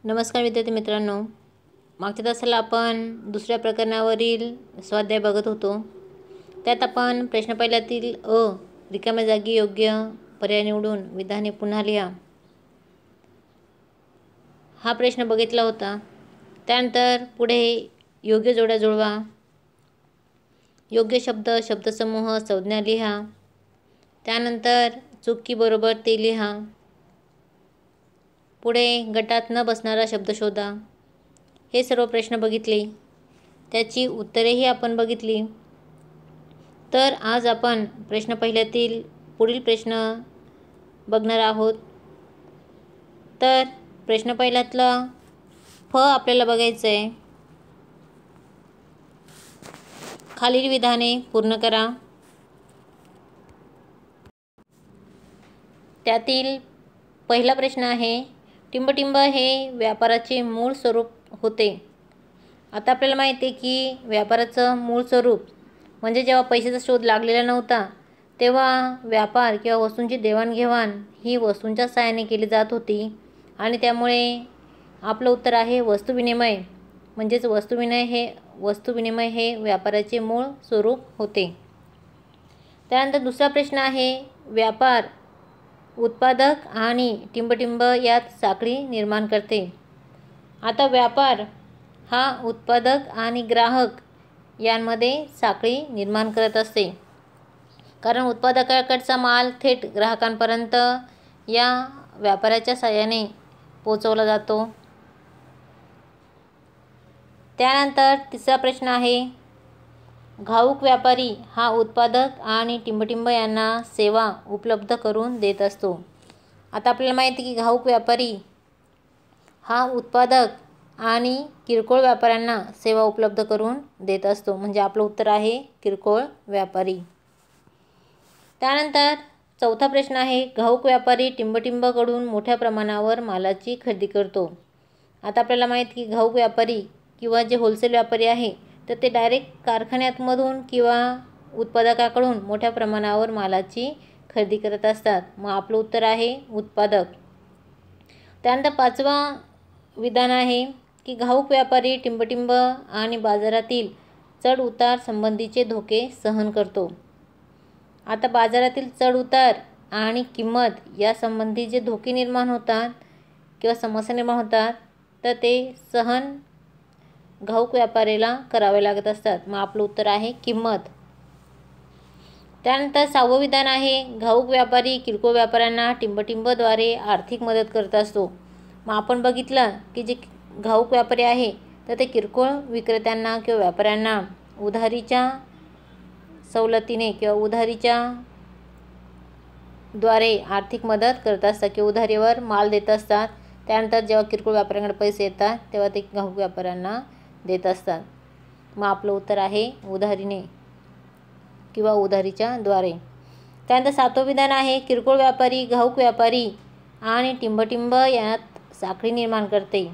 नमस्कार विद्यार्थी मित्रांनो, मागच्या तासाला आपण दुसऱ्या प्रकरणावरील स्वाध्याय बघत होतो। त्यात आपण प्रश्न पहिल्यातील रिकाम्या जागी योग्य पर्याय निवडून विधाने पुन्हा लिहा हा प्रश्न बघितला होता। त्यानंतर पुढे योग्य जोड्या जुळवा, योग्य शब्द, शब्दसमूह, संज्ञा लिहा, त्यानंतर चूक की बरोबर ते लिहा, पुढे गटात न बसणारा शब्द शोधा। हे सर्व प्रश्न बघितले, त्याची उत्तरेही आपण बघितली। तर आज आपण प्रश्न पहिल्यातील पुढील प्रश्न बघणार आहोत। तर प्रश्न पहिल्यातला फ आपल्याला बघायचं आहे। खालील विधाने पूर्ण करा। त्यातील पहिला प्रश्न आहे, टिंबटिंब हे व्यापाराचे मूळ स्वरूप होते। आता आपल्याला माहिती आहे की व्यापाराचं मूळ स्वरूप म्हणजे जेव्हा पैशाचा शोध लागलेला नव्हता तेव्हा व्यापार किंवा वस्तूंची देवाणघेवाण ही वस्तूंच्या सहाय्याने केली जात होती आणि त्यामुळे आपलं उत्तर आहे वस्तुविनिमय। म्हणजेच वस्तुविनिमय हे व्यापाराचे मूळ स्वरूप होते। त्यानंतर दुसरा प्रश्न आहे, व्यापार उत्पादक आणि टिंबटिंब यात साखळी निर्माण करते। आता व्यापार हा उत्पादक आणि ग्राहक यांमध्ये साखळी निर्माण करत असते, कारण उत्पादकाकडचा माल थेट ग्राहकांपर्यंत या व्यापाराच्या साहाय्याने पोहोचवला जातो। त्यानंतर तिसरा प्रश्न आहे, घाऊक व्यापारी हा उत्पादक आणि टिंबटिंब यांना सेवा उपलब्ध करून देत असतो। आता आपल्याला माहिती आहे की घाऊक व्यापारी हा उत्पादक आणि किरकोळ व्यापाऱ्यांना सेवा उपलब्ध करून देत असतो, म्हणजे आपलं उत्तर आहे किरकोळ व्यापारी। त्यानंतर चौथा प्रश्न आहे, घाऊक व्यापारी टिंबटिंबकडून मोठ्या प्रमाणावर मालाची खरेदी करतो। आता आपल्याला माहिती आहे की घाऊक व्यापारी किंवा जे होलसेल व्यापारी आहे तर ते डायरेक्ट कारखान्यातमधून किंवा उत्पादकाकडून मोठ्या प्रमाणावर मालाची खरेदी करत असतात। मग आपलं उत्तर आहे उत्पादक। त्यानंतर पाचवा विधान आहे की घाऊक व्यापारी टिंबटिंब आणि बाजारातील चढ उतार संबंधीचे धोके सहन करतो। आता बाजारातील चढ उतार आणि किंमत या संबंधी जे धोके निर्माण होतात किंवा समस्या निर्माण होतात तर ते सहन घाऊक व्यापाऱ्याला करावे लागत असतात। मग आपलं उत्तर आहे किंमत। त्यानंतर सहावं विधान आहे, घाऊक व्यापारी किरकोळ व्यापाऱ्यांना टिंबटिंबद्वारे आर्थिक मदत करत असतो। मग आपण बघितलं की जे घाऊक व्यापारी आहे तर ते किरकोळ विक्रेत्यांना किंवा व्यापाऱ्यांना उधारीच्या सवलतीने किंवा उधारीच्या द्वारे आर्थिक मदत करत असतात किंवा उधारीवर माल देत असतात। त्यानंतर जेव्हा किरकोळ व्यापाऱ्यांकडे पैसे येतात तेव्हा ते घाऊक व्यापाऱ्यांना देत असतात। मग आपलं उत्तर आहे उधारीने किंवा उधारीच्या द्वारे। त्यानंतर सातवं विधान आहे, किरकोळ व्यापारी घाऊक व्यापारी आणि टिंबटिंब यात साखळी निर्माण करते।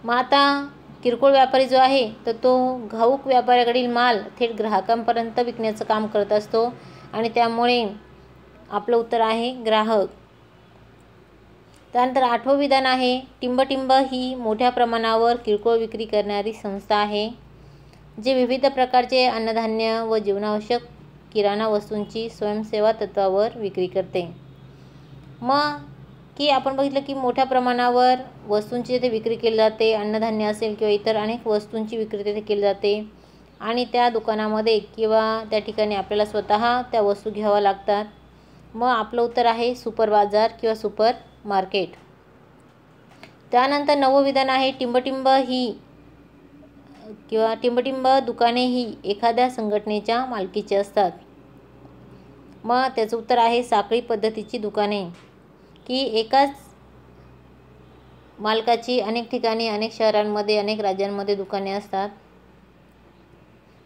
मग आता किरकोळ व्यापारी जो आहे तर तो घाऊक व्यापाऱ्याकडील माल थेट ग्राहकांपर्यंत विकण्याचं काम करत असतो आणि त्यामुळे आपलं उत्तर आहे ग्राहक। त्यानंतर आठवं विधान आहे, टिंबटिंब ही मोठ्या प्रमाणावर किरकोळ विक्री करणारी संस्था आहे, जे विविध प्रकारचे अन्नधान्य व जीवनावश्यक किराणा वस्तूंची स्वयंसेवा तत्त्वावर विक्री करते। मग की आपण बघितलं की मोठ्या प्रमाणावर वस्तूंची तिथे विक्री केली जाते, अन्नधान्य असेल किंवा इतर अनेक वस्तूंची विक्री तिथे केली जाते आणि त्या दुकानामध्ये किंवा त्या ठिकाणी आपल्याला स्वतः त्या वस्तू घ्याव्या लागतात। मग आपलं उत्तर आहे सुपर बाजार किंवा सुपर मार्केट। त्यानंतर नववं विधान आहे, टिंबटिंब दुकाने ही एखाद्या संघटनेच्या मालकीची असतात। मग त्याचं उत्तर आहे साखळी पद्धतीची दुकाने, की एकाच मालकाची अनेक ठिकाणी, अनेक शहरांमध्ये, अनेक राज्यांमध्ये दुकाने असतात।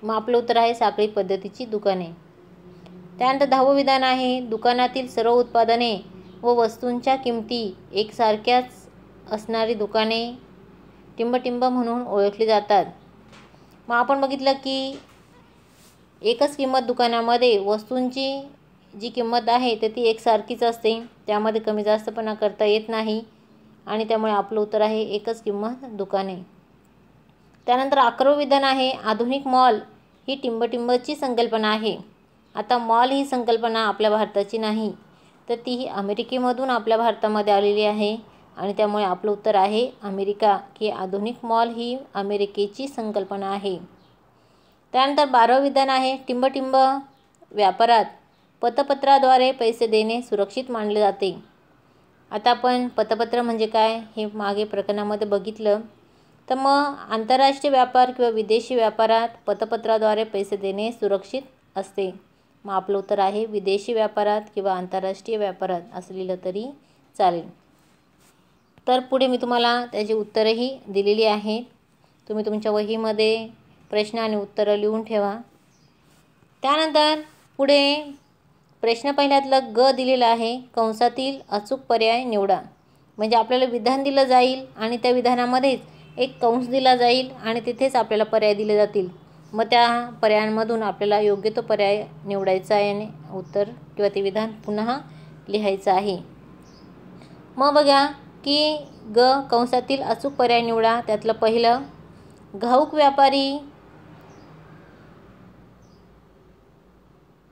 मग आपलं उत्तर आहे साखळी पद्धतीची दुकाने। त्यानंतर 10वं विधान आहे, दुकानातील सर्व उत्पादने व वस्तूंच्या किमती एकसारख्याच असणारी दुकाने टिंबटिंब म्हणून ओळखली जातात। मग आपण बघितलं की एकच किंमत दुकानामध्ये वस्तूंची जी किंमत आहे तर ती एकसारखीच असते, त्यामध्ये कमी जास्तपणा करता येत नाही आणि त्यामुळे आपलं उत्तर आहे एकच किंमत दुकाने. त्यानंतर 11वं विधान आहे, आधुनिक मॉल ही टिंबटिंबची संकल्पना आहे. आता मॉल ही संकल्पना आपल्या भारताची नाही, तर ती ही अमेरिकेमधून आपल्या भारतामध्ये आलेली आहे आणि त्यामुळे आपलं उत्तर आहे अमेरिका, की आधुनिक मॉल ही अमेरिकेची संकल्पना आहे. त्यानंतर 12वं विधान आहे, टिंबटिंब व्यापारात पतपत्राद्वारे पैसे देणे सुरक्षित मानले जाते. आता आपण पतपत्र म्हणजे काय हे मागे प्रकरणामध्ये बघितलं. तर मग आंतरराष्ट्रीय व्यापार किंवा विदेशी व्यापारात पतपत्राद्वारे पैसे देणे सुरक्षित असते. मग आपलं उत्तर आहे विदेशी व्यापारात किंवा आंतरराष्ट्रीय व्यापारात असं लिहिलं तरी चालेल. तर पुढे मी तुम्हाला त्याची उत्तरंही दिलेली आहेत. तुम्ही तुमच्या वहीमध्ये प्रश्न आणि उत्तरं लिहून ठेवा. त्यानंतर पुढे प्रश्न पहिल्यातलं ग दिलेलं आहे, कंसातील अचूक पर्याय निवडा. म्हणजे आपल्याला विधान दिलं जाईल आणि त्या विधानामध्येच एक कंस दिला जाईल आणि तिथेच आपल्याला पर्याय दिले जातील. मग त्या पर्यायांमधून आपल्याला योग्य तो पर्याय निवडायचा आहे आणि उत्तर किंवा ते विधान पुन्हा लिहायचं आहे. मग बघा की ग कंसातील अचूक पर्याय निवडा. त्यातलं पहिलं, घाऊक व्यापारी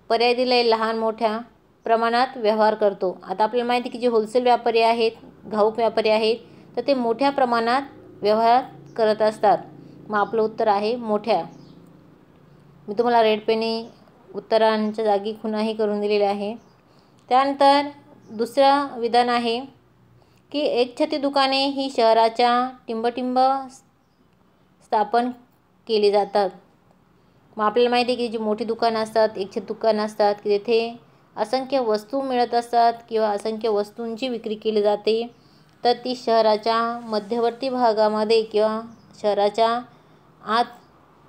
पर्याय दिलाय लहान मोठ्या प्रमाणात व्यवहार करतो. आता आपल्याला माहिती आहे की जे होलसेल व्यापारी आहेत, घाऊक व्यापारी आहेत, तर ते मोठ्या प्रमाणात व्यवहार करत असतात. मग आपलं उत्तर आहे मोठ्या. मी तुम्हाला रेड पेनी उत्तरांच्या जागी खुणाही करून दिलेले आहे. त्यानंतर दुसरं विधान आहे की एकछत्री दुकाने ही शहराच्या टिंबटिंब स्थापन केली जातात. मग आपल्याला माहिती आहे की जी मोठी दुकानं असतात, एकछत्री दुकानं असतात की तेथे असंख्य वस्तू मिळत असतात किंवा असंख्य वस्तूंची विक्री केली जाते. तर ती शहराच्या मध्यवर्ती भागामध्ये किंवा शहराच्या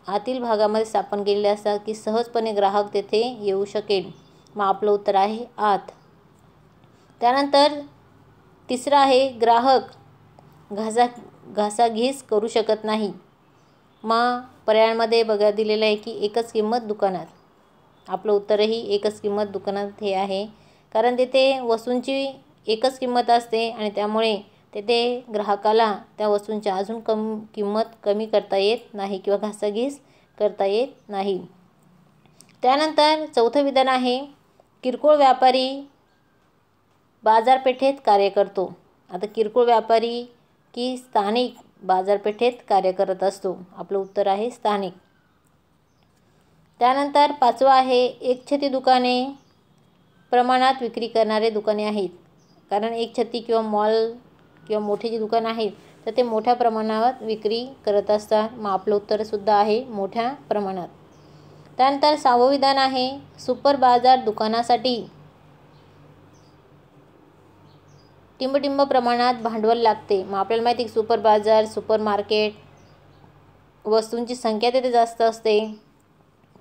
आतील भागामध्ये स्थापन केलेले असतात की सहजपणे ग्राहक तेथे येऊ शकेल. मग आपलं उत्तर आहे आत. त्यानंतर तिसरं आहे, ग्राहक घासाघीस करू शकत नाही. मग पर्यायांमध्ये बघा दिलेलं आहे की एकच किंमत दुकानात. आपलं उत्तरही एकच किंमत दुकानात हे आहे, कारण तेथे वस्तूंची एकच किंमत असते आणि त्यामुळे तेथे ग्राहकाला त्या वस्तूंची अजून किंमत कमी करता येत नाही किंवा घासाघीस करता येत नाही. त्यानंतर चौथं विधान आहे, किरकोळ व्यापारी बाजारपेठेत कार्य करतो. आता किरकोळ व्यापारी की स्थानिक बाजारपेठेत कार्य करत असतो. आपलं उत्तर आहे स्थानिक. त्यानंतर 5वं आहे, एकछत्री दुकाने प्रमाणात विक्री करणारे दुकाने आहेत. कारण एकछत्री किंवा मॉल किंवा मोठी जी दुकानं आहेत तर ते मोठ्या प्रमाणावर विक्री करत असतात. मग आपलं उत्तरसुद्धा आहे मोठ्या प्रमाणात. त्यानंतर 6वं विधान आहे, सुपर बाजार दुकानासाठी टिंबटिंब प्रमाणात भांडवल लागते. मग आपल्याला माहिती आहे की सुपर बाजार, सुपर मार्केट वस्तूंची संख्या तिथे जास्त असते,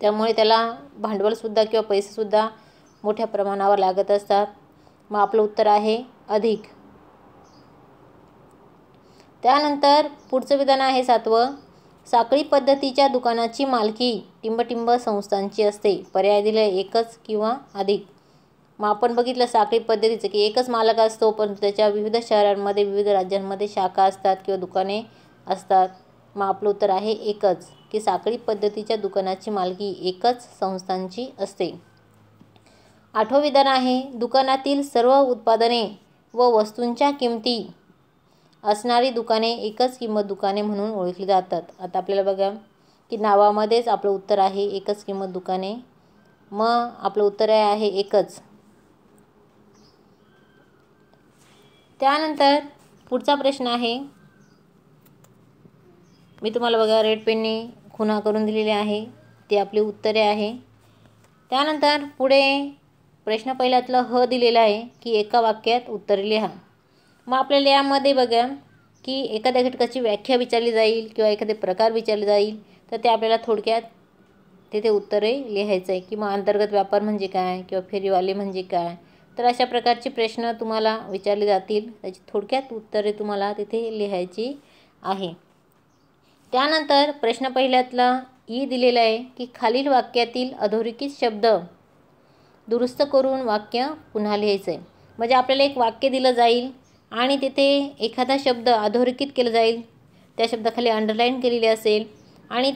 त्यामुळे त्याला भांडवलसुद्धा किंवा पैसेसुद्धा मोठ्या प्रमाणावर लागत असतात. मग आपलं उत्तर आहे अधिक. त्यानंतर पुढचं विधान आहे 7वं, साखळी पद्धतीच्या दुकानाची मालकी टिंबटिंब संस्थांची असते. पर्याय दिले एकच किंवा अधिक. मग आपण बघितलं साखळी पद्धतीचं की एकच मालक असतो, पण त्याच्या विविध शहरांमध्ये विविध राज्यांमध्ये शाखा असतात किंवा दुकाने असतात. मग आपलं उत्तर आहे एकच, की साखळी पद्धतीच्या दुकानाची मालकी एकच संस्थांची असते. 8वं विधान आहे, दुकानातील सर्व उत्पादने व वस्तूंच्या किमती असणारी दुकाने एकच किंमत दुकाने म्हणून ओळखली जातात. आता आपल्याला बघा की नावामध्येच आपलं उत्तर आहे एकच किंमत दुकाने. मग आपलं उत्तर आहे एकच. त्यानंतर पुढचा प्रश्न आहे, मी तुम्हाला बघा रेड पेनने खुणा करून दिलेले आहे, ते आपली उत्तरे आहे. त्यानंतर पुढे प्रश्न पहिल्यातलं ह दिलेला आहे की एका वाक्यात उत्तरे लिहा. मग आपल्याला यामध्ये बघा की एखाद्या घटकाची व्याख्या विचारली जाईल किंवा एखादे प्रकार विचारले जाईल, तर ते आपल्याला थोडक्यात तिथे उत्तरे लिहायचं आहे. किंवा अंतर्गत व्यापार म्हणजे काय किंवा फेरीवाले म्हणजे काय, तर अशा प्रकारचे प्रश्न तुम्हाला विचारले जातील. त्याची थोडक्यात उत्तरे तुम्हाला तिथे लिहायची आहे. त्यानंतर प्रश्न पहिल्यातला ई दिलेला आहे की खालील वाक्यातील अधोरेखित शब्द दुरुस्त करून वाक्य पुन्हा लिहायचं आहे. म्हणजे आपल्याला एक वाक्य दिलं जाईल आणि तिथे एखादा शब्द अधोरेखित केला जाईल, त्या शब्दाखाली अंडरलाईन केलेली असेल आणि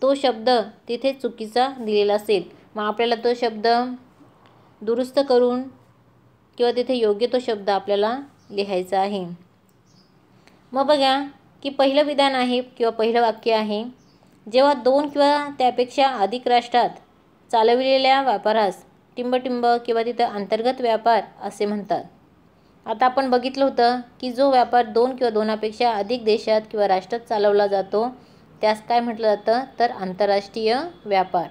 तो शब्द तिथे चुकीचा दिलेला असेल, मग आपल्याला तो शब्द दुरुस्त करून किंवा तिथे योग्य तो शब्द आपल्याला लिहायचा आहे. मग बघा की पहिलं विधान आहे किंवा पहिलं वाक्य आहे, जेव्हा 2 किंवा त्यापेक्षा अधिक राष्ट्रात चालविलेल्या व्यापारास टिंबटिंब किंवा तिथं अंतर्गत व्यापार असे म्हणतात. आता आपण बघितलं होतं की जो व्यापार 2 किंवा 2पेक्षा अधिक देशात किंवा राष्ट्रात चालवला जातो त्यास काय म्हटलं जातं, तर आंतरराष्ट्रीय व्यापार.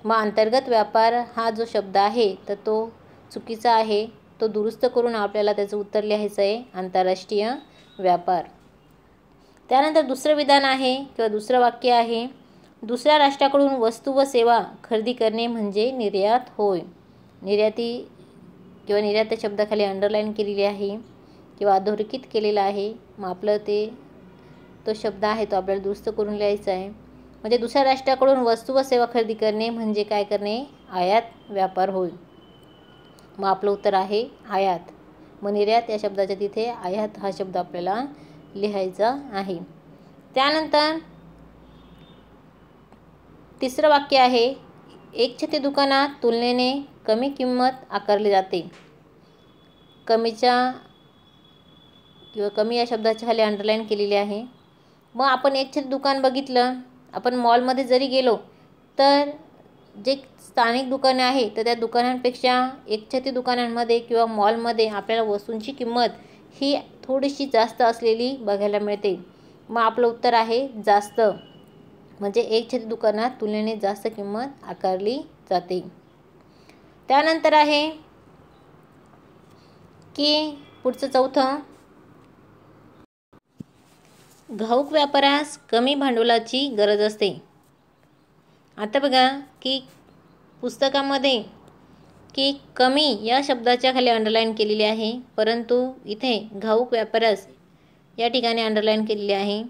मग अंतर्गत व्यापार हा जो शब्द आहे तर तो चुकीचा आहे, तो दुरुस्त करून आपल्याला त्याचं उत्तर लिहायचं आहे आंतरराष्ट्रीय व्यापार. त्यानंतर दुसरं विधान आहे किंवा दुसरं वाक्य आहे, दुसऱ्या राष्ट्राकडून वस्तू व सेवा खरेदी करणे म्हणजे निर्यात होय. निर्याती किंवा निर्यात त्या शब्दाखाली अंडरलाईन केलेली आहे किंवा अधोरेखित केलेला आहे. मग आपलं तो शब्द आहे तो आपल्याला दुरुस्त करून लिहायचा आहे. म्हणजे दुसऱ्या राष्ट्राकडून वस्तू व सेवा खरेदी करणे म्हणजे काय करणे, आयात व्यापार होय. मग आपलं उत्तर आहे आयात. मग निर्यात या शब्दाच्या तिथे आयात हा शब्द आपल्याला लिहायचा आहे. त्यानंतर तिसरं वाक्य आहे, एकछत्री दुकानात तुलनेने कमी किंमत आकारली जाते. कमीच्या किंवा कमी या शब्दाच्या खाली अंडरलाईन केलेली आहे. मग आपण एकछत्री दुकान बघितलं, आपण मॉलमध्ये जरी गेलो तर जे स्थानिक दुकाने आहे तर त्या दुकानांपेक्षा एकछत्री दुकानांमध्ये किंवा मॉलमध्ये आपल्याला वस्तूंची किंमत ही थोडीशी जास्त असलेली बघायला मिळते. मग आपलं उत्तर आहे जास्त. म्हणजे एकछत्री दुकानात तुलनेने जास्त किंमत आकारली जाते. त्यानंतर आहे की पुढचं चौथं, घाऊक व्यापारास कमी भांडवलाची गरज असते. आता बघा की पुस्तकामध्ये की कमी या शब्दाच्या खाली अंडरलाईन केलेली आहे, परंतु इथे घाऊक व्यापारास या ठिकाणी अंडरलाईन केलेली आहे.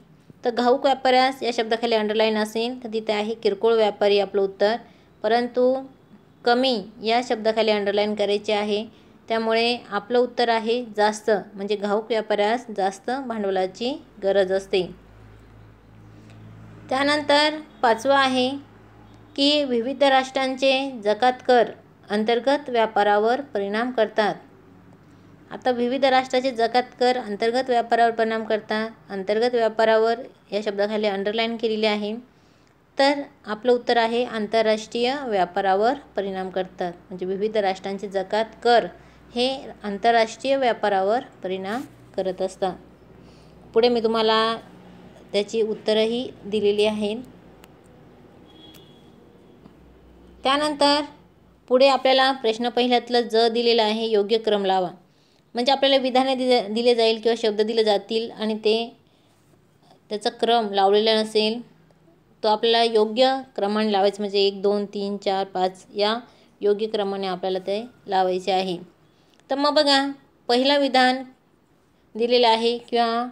तर घाऊक व्यापारास या शब्दाखाली अंडरलाईन असेल तर तिथे आहे किरकोळ व्यापारी आपलं उत्तर, परंतु कमी या शब्दाखाली अंडरलाईन करायचे आहे, त्यामुळे आपलं उत्तर आहे जास्त. म्हणजे घाऊक व्यापारास जास्त भांडवलाची गरज असते. त्यानंतर पाचवं आहे की विविध राष्ट्रांचे जकात कर अंतर्गत व्यापारावर परिणाम करतात. आता विविध राष्ट्राचे जकात कर अंतर्गत व्यापारावर परिणाम करतात. अंतर्गत व्यापारावर या शब्दाखाली अंडरलाईन केलेली आहे, तर आपलं उत्तर आहे आंतरराष्ट्रीय व्यापारावर परिणाम करतात. म्हणजे विविध राष्ट्रांचे जकात कर हे आंतरराष्ट्रीय व्यापारावर परिणाम करत असतात. पुढे मी तुम्हाला त्याची उत्तरंही दिलेली आहेत. त्यानंतर पुढे आपल्याला प्रश्न पहिल्यातलं ज दिलेलं आहे, योग्य क्रम लावा. म्हणजे आपल्याला विधाने दिले जाईल किंवा शब्द दिले जातील आणि त्याचा क्रम लावलेला नसेल, तो आपल्याला योग्य क्रमाने लावायचं. म्हणजे 1 2 3 4 5 या योग्य क्रमाने आपल्याला ते लावायचे आहे. तर मग बघा पहिलं विधान दिलेलं आहे किंवा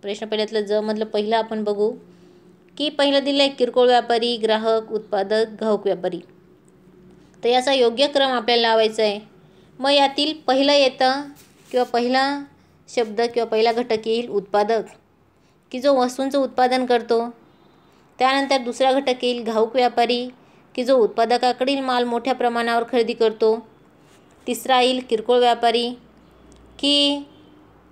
प्रश्न पहिल्यातलं ज मधलं पहिलं आपण बघू की पहिलं दिलं आहे किरकोळ व्यापारी, ग्राहक, उत्पादक, घाऊक व्यापारी. तर याचा योग्य क्रम आपल्याला लावायचा आहे. मग यातील पहिलं येतं किंवा पहिला शब्द किंवा पहिला घटक येईल उत्पादक, की जो वस्तूंचं उत्पादन करतो. त्यानंतर दुसरा घटक येईल घाऊक व्यापारी, की जो उत्पादकाकडील माल मोठ्या प्रमाणावर खरेदी करतो. तिसरा येईल किरकोळ व्यापारी, की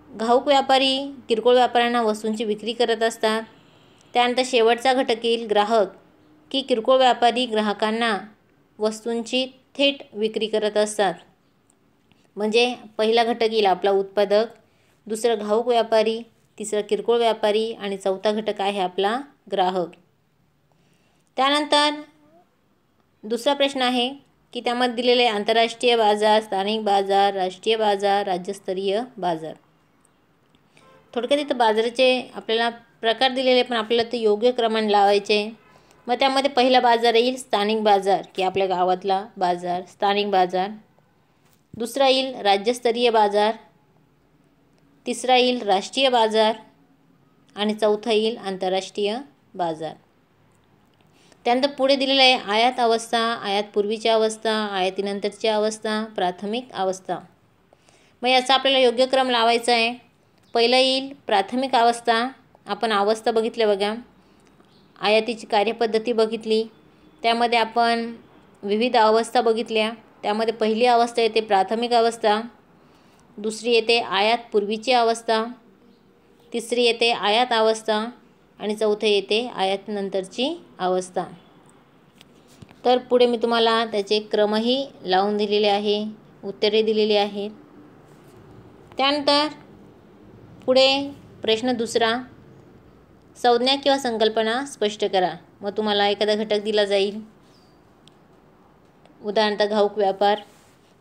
घाऊक व्यापारी किरकोळ व्यापाऱ्यांना वस्तूंची विक्री करत असतात. त्यानंतर शेवटचा घटक येईल ग्राहक, की किरकोळ व्यापारी ग्राहकांना वस्तूंची थेट विक्री करत असतात. म्हणजे पहिला घटक येईल आपला उत्पादक, दुसरं घाऊक व्यापारी, तिसरा किरकोळ व्यापारी आणि चौथा घटक आहे आपला ग्राहक. त्यानंतर दुसरा प्रश्न आहे की त्यामध्ये दिलेले आंतरराष्ट्रीय बाजार, स्थानिक बाजार, राष्ट्रीय बाजार, राज्यस्तरीय बाजार. थोडक्यात इथं बाजाराचे आपल्याला प्रकार दिलेले, पण आपल्याला ते योग्य क्रमाने लावायचे. मग त्यामध्ये पहिला बाजार येईल स्थानिक बाजार, की आपल्या गावातला बाजार स्थानिक बाजार. दुसरा येईल राज्यस्तरीय बाजार, तिसरा येईल राष्ट्रीय बाजार आणि चौथा येईल आंतरराष्ट्रीय बाजार. त्यानंतर पुढे दिलेलं आहे आयात अवस्था, आयात पूर्वीची अवस्था, आयातीनंतरची अवस्था, प्राथमिक अवस्था. मग याचा आपल्याला योग्य क्रम लावायचा आहे. पहिलं येईल प्राथमिक अवस्था. आपण अवस्था बघितल्या बघा, आयातीची कार्यपद्धती बघितली, त्यामध्ये आपण विविध अवस्था बघितल्या. त्यामध्ये पहिली अवस्था येते प्राथमिक अवस्था, दुसरी येते आयात पूर्वीची अवस्था, तिसरी येते आयात अवस्था आणि चौथी येते आयात नंतरची अवस्था. तर पुढे मी तुम्हाला त्याचे क्रमही लावून दिलेले आहे, उत्तरे दिलेली आहेत. त्यानंतर पुढे प्रश्न दुसरा, संज्ञा किंवा संकल्पना स्पष्ट करा. मग तुम्हाला एखादा घटक दिला जाईल, उदाहरणतः घाऊक व्यापार.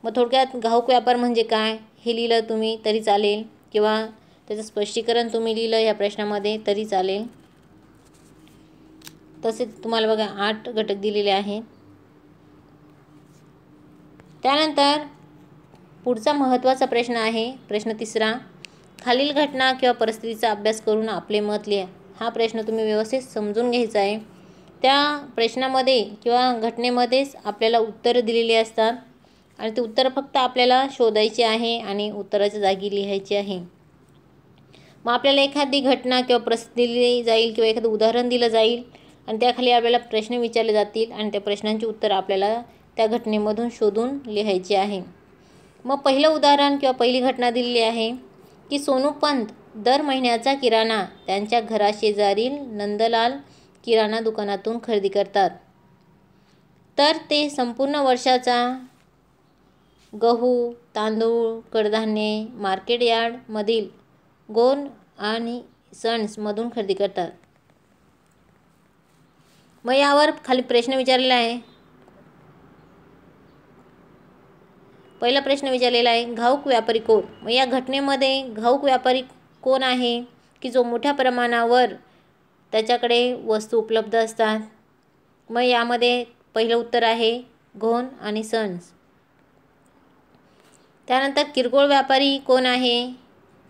मग थोडक्यात घाऊक व्यापार म्हणजे काय हे लिहिलं तुम्ही तरी चालेल, किंवा त्याचं स्पष्टीकरण तुम्ही लिहिलं या प्रश्नामध्ये तरी चालेल. तसेच तुम्हाला बघा 8 घटक दिलेले आहेत. त्यानंतर पुढचा महत्त्वाचा प्रश्न आहे प्रश्न तिसरा, खालील घटना किंवा परिस्थितीचा अभ्यास करून आपले मत लिहा. हा प्रश्न तुम्ही व्यवस्थित समजून घ्यायचा आहे. त्या प्रश्नामध्ये किंवा घटनेमध्येच आपल्याला उत्तरं दिलेली असतात आणि ते उत्तरं फक्त आपल्याला शोधायची आहे आणि उत्तराच्या जागी लिहायची आहे. मग आपल्याला एखादी घटना किंवा परिस्थिती दिली जाईल किंवा एखादं उदाहरण दिलं जाईल आणि त्याखाली आपल्याला प्रश्न विचारले जातील आणि त्या प्रश्नांची उत्तरं आपल्याला त्या घटनेमधून शोधून लिहायची आहे. मग पहिलं उदाहरण किंवा पहिली घटना दिलेली आहे की सोनूपंत दर महिन्याचा किराणा त्यांच्या घराशेजारील नंदलाल किराणा दुकानातून खरेदी करतात. तर ते संपूर्ण वर्षाचा गहू, तांदूळ, कडधान्ये मार्केट यार्डमधील गोन आणि सन्समधून खरेदी करतात. मग यावर खाली प्रश्न विचारलेला आहे. पहिला प्रश्न विचारलेला आहे, घाऊक व्यापारी कोण? मग या घटनेमध्ये घाऊक व्यापारी कोण आहे की जो मोठ्या प्रमाणावर त्याच्याकडे वस्तू उपलब्ध असतात. मग यामध्ये पहिलं उत्तर आहे गोन आणि सन्स. त्यानंतर किरकोळ व्यापारी कोण आहे?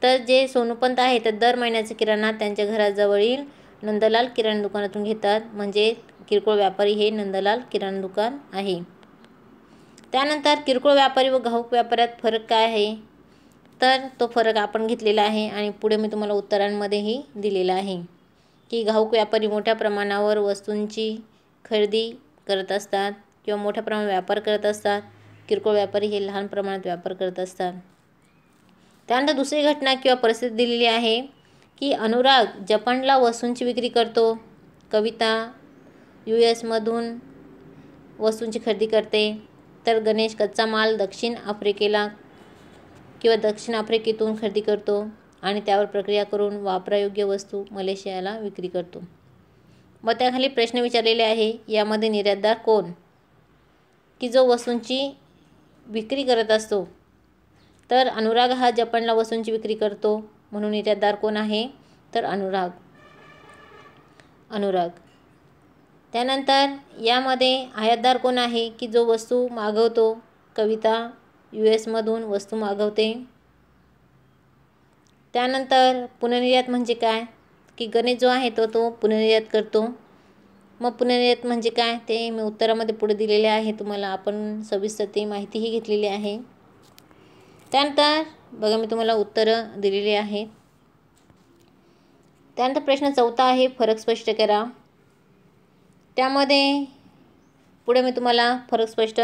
तर जे सोनूपंत आहे तर दर महिन्याचा किराणा त्यांच्या घराजवळील नंदलाल किराणा दुकानातून घेतात, म्हणजे किरकोळ व्यापारी हे नंदलाल किराणा दुकान आहे. त्यानंतर किरकोळ व्यापारी व घाऊक व्यापारात फरक काय आहे? तर तो फरक आपण घेतलेला आहे आणि पुढे मी तुम्हाला उत्तरांमध्येही दिलेला आहे की घाऊक व्यापारी मोठ्या प्रमाणावर वस्तूंची खरेदी करत असतात किंवा मोठ्या प्रमाणात व्यापार करत असतात. किरकोळ व्यापारी हे लहान प्रमाणात व्यापार करत असतात. त्यानंतर दुसरी घटना किंवा परिस्थिती दिलेली आहे की अनुराग जपानला वस्तूंची विक्री करतो. कविता US मधून वस्तूंची खरेदी करते. तर गणेश कच्चा माल दक्षिण आफ्रिकेला किंवा दक्षिण आफ्रिकेतून खरेदी करतो आणि त्यावर प्रक्रिया करून वापरायोग्य वस्तू मलेशियाला विक्री करतो. मग त्याखाली प्रश्न विचारलेले आहे, यामध्ये निर्यातदार कोण? की जो वस्तूंची विक्री करत असतो. तर अनुराग हा जपानला वस्तूंची विक्री करतो, म्हणून निर्यातदार कोण आहे? तर अनुराग. त्यानंतर यामध्ये आयातदार कोण आहे की जो वस्तू मागवतो. कविता US मधून वस्तू मागवते. त्यानंतर पुनर्निर्यात म्हणजे काय की गणेश जो आहे तो पुनर्निर्यात करतो. मग पुनर्निर्यात म्हणजे काय ते मी उत्तरामध्ये पुढे दिलेले आहे, तुम्हाला आपण सविस्तर ती माहितीही घेतलेली आहे. त्यानंतर बघा मी तुम्हाला उत्तरं दिलेली आहेत. त्यानंतर प्रश्न चौथा आहे, फरक स्पष्ट करा. त्यामध्ये पुढे मी तुम्हाला फरक स्पष्ट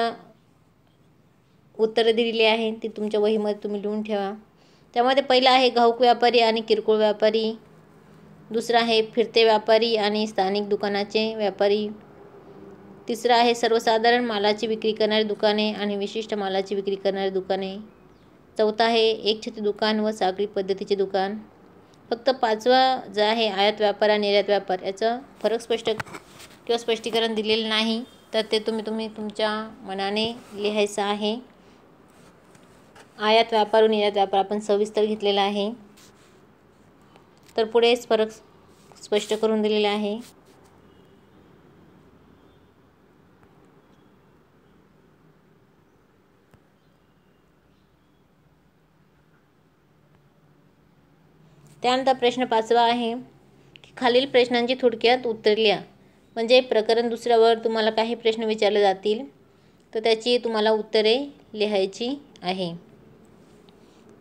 उत्तरं दिलेली आहेत, ती तुमच्या वहीमध्ये तुम्ही लिहून ठेवा. त्यामध्ये पहिलं आहे घाऊक व्यापारी आणि किरकोळ व्यापारी. दुसरं आहे फिरते व्यापारी आणि स्थानिक दुकानाचे व्यापारी. तिसरं आहे सर्वसाधारण मालाची विक्री करणारी दुकाने आणि विशिष्ट मालाची विक्री करणारी दुकाने. चौथा आहे एकछत्री दुकान व साखळी पद्धतीचे दुकान. फक्त पाचवा जो आहे आयात व्यापार आणि निर्यात व्यापार याचं फरक स्पष्ट किंवा स्पष्टीकरण दिलेलं नाही, तर ते तुम्ही तुमच्या मनाने लिहायचं आहे. आयात व्यापार व निर्यात व्यापार आपण सविस्तर घेतलेला आहे, तर पुढेच फरक स्पष्ट करून दिलेला आहे. त्यानंतर प्रश्न 5वा आहे की खालील प्रश्नांची थोडक्यात उत्तर लिहा. म्हणजे प्रकरण दुसऱ्यावर तुम्हाला काही प्रश्न विचारले जातील तर त्याची तुम्हाला उत्तरे लिहायची आहे.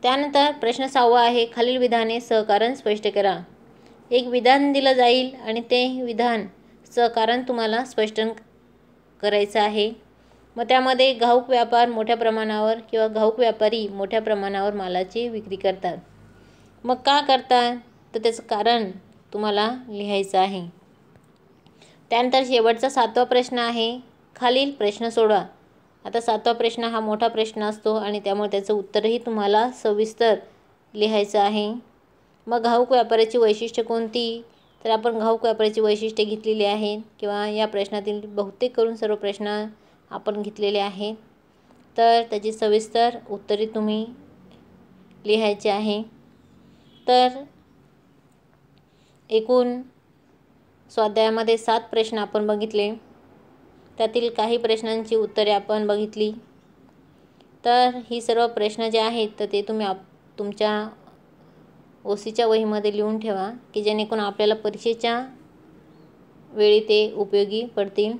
त्यानंतर प्रश्न 6वा आहे, खालील विधाने सहकारण स्पष्ट करा. एक विधान दिलं जाईल आणि ते विधान सहकारण तुम्हाला स्पष्ट करायचं आहे. मग त्यामध्ये घाऊक व्यापार मोठ्या प्रमाणावर किंवा घाऊक व्यापारी मोठ्या प्रमाणावर मालाची विक्री करतात. मग का करतात, तर त्याचं कारण तुम्हाला लिहायचं आहे. त्यानंतर शेवटचा 7वा प्रश्न आहे, खालील प्रश्न सोडवा. आता 7वा प्रश्न हा मोठा प्रश्न असतो आणि त्यामुळे त्याचं उत्तरही तुम्हाला सविस्तर लिहायचं आहे. मग घाऊक व्यापाराची वैशिष्ट्ये कोणती, तर आपण घाऊक व्यापाराची वैशिष्ट्ये घेतलेली आहेत किंवा या प्रश्नातील बहुतेक करून सर्व प्रश्न आपण घेतलेले आहेत. तर त्याची सविस्तर उत्तरे तुम्ही लिहायची आहे. तर एकूण स्वाध्यायामध्ये 7 प्रश्न आपण बघितले. त्यातील काही प्रश्नांची उत्तरे आपण बघितली. तर ही सर्व प्रश्न जे आहेत तर ते तुम्ही तुमच्या ओसीच्या वहीमध्ये लिहून ठेवा की जेणेकरून आपल्याला परीक्षेच्या वेळी ते उपयोगी पडतील.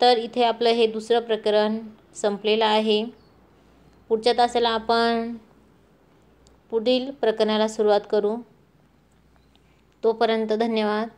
तर इथे आपलं हे दुसरं प्रकरण संपलेलं आहे. पुढच्या तासाला आपण पुढील प्रकरणाला सुरुवात करू. तोपर्यंत धन्यवाद.